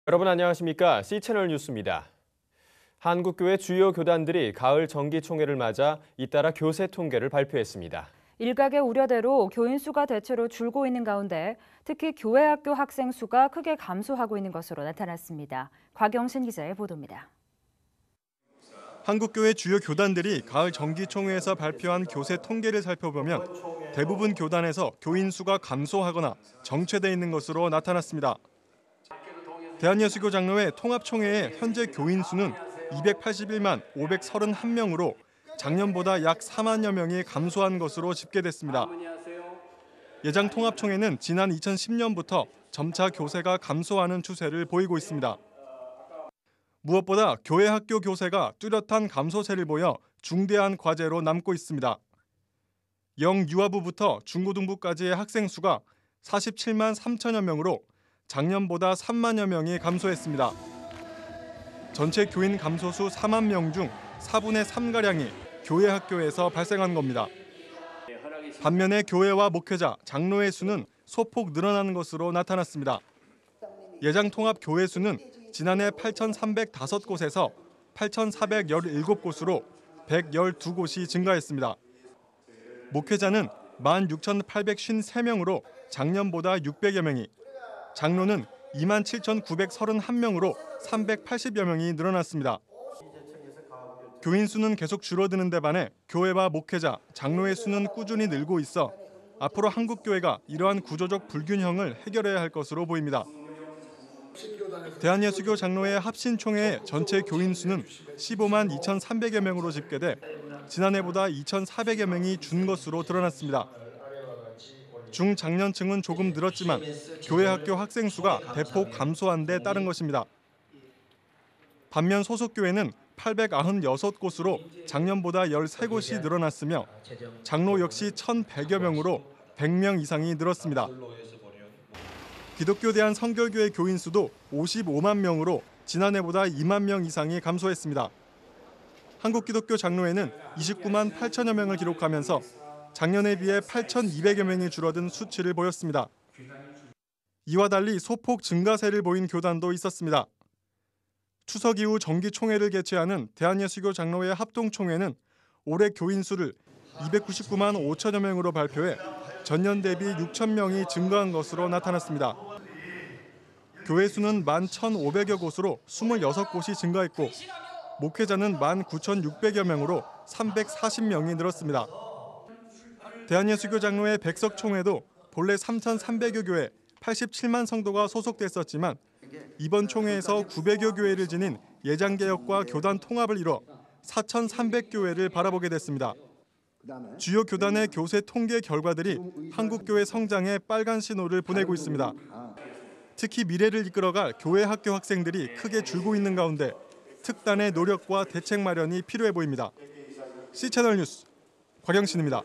여러분 안녕하십니까? C채널 뉴스입니다. 한국교회 주요 교단들이 가을 정기총회를 맞아 잇따라 교세 통계를 발표했습니다. 일각의 우려대로 교인 수가 대체로 줄고 있는 가운데 특히 교회 학교 학생 수가 크게 감소하고 있는 것으로 나타났습니다. 곽영신 기자의 보도입니다. 한국교회 주요 교단들이 가을 정기총회에서 발표한 교세 통계를 살펴보면 대부분 교단에서 교인 수가 감소하거나 정체돼 있는 것으로 나타났습니다. 대한예수교 장로회 통합총회의 현재 교인 수는 281만 531명으로 작년보다 약 4만여 명이 감소한 것으로 집계됐습니다. 예장 통합총회는 지난 2010년부터 점차 교세가 감소하는 추세를 보이고 있습니다. 무엇보다 교회 학교 교세가 뚜렷한 감소세를 보여 중대한 과제로 남고 있습니다. 영유아부부터 중고등부까지의 학생 수가 47만 3천여 명으로 작년보다 3만여 명이 감소했습니다. 전체 교인 감소수 4만 명 중 4분의 3가량이 교회 학교에서 발생한 겁니다. 반면에 교회와 목회자, 장로의 수는 소폭 늘어난 것으로 나타났습니다. 예장 통합 교회 수는 지난해 8,305곳에서 8,417곳으로 112곳이 증가했습니다. 목회자는 16,853명으로 작년보다 600여 명이, 장로는 27,931명으로 380여 명이 늘어났습니다. 교인 수는 계속 줄어드는 데 반해 교회와 목회자, 장로의 수는 꾸준히 늘고 있어 앞으로 한국교회가 이러한 구조적 불균형을 해결해야 할 것으로 보입니다. 대한예수교 장로회 합신총회의 전체 교인 수는 15만 2,300여 명으로 집계돼 지난해보다 2,400여 명이 준 것으로 드러났습니다. 중장년층은 조금 늘었지만 교회 학교 학생 수가 대폭 감소한 데 따른 것입니다. 반면 소속교회는 896곳으로 작년보다 13곳이 늘어났으며 장로 역시 1,100여 명으로 100명 이상이 늘었습니다. 기독교 대한성결교회 교인 수도 55만 명으로 지난해보다 2만 명 이상이 감소했습니다. 한국기독교 장로회는 29만 8천여 명을 기록하면서 작년에 비해 8,200여 명이 줄어든 수치를 보였습니다. 이와 달리 소폭 증가세를 보인 교단도 있었습니다. 추석 이후 정기총회를 개최하는 대한예수교 장로회 합동총회는 올해 교인 수를 299만 5천여 명으로 발표해 전년 대비 6천 명이 증가한 것으로 나타났습니다. 교회 수는 11,500여 곳으로 26곳이 증가했고 목회자는 19,600여 명으로 340명이 늘었습니다. 대한예수교 장로회 백석총회도 본래 3,300여 교회 87만 성도가 소속됐었지만 이번 총회에서 900여 교회를 지닌 예장개혁과 교단 통합을 이뤄 4,300교회를 바라보게 됐습니다. 주요 교단의 교세 통계 결과들이 한국교회 성장에 빨간 신호를 보내고 있습니다. 특히 미래를 이끌어갈 교회 학교 학생들이 크게 줄고 있는 가운데 특단의 노력과 대책 마련이 필요해 보입니다. C채널 뉴스 곽영신입니다.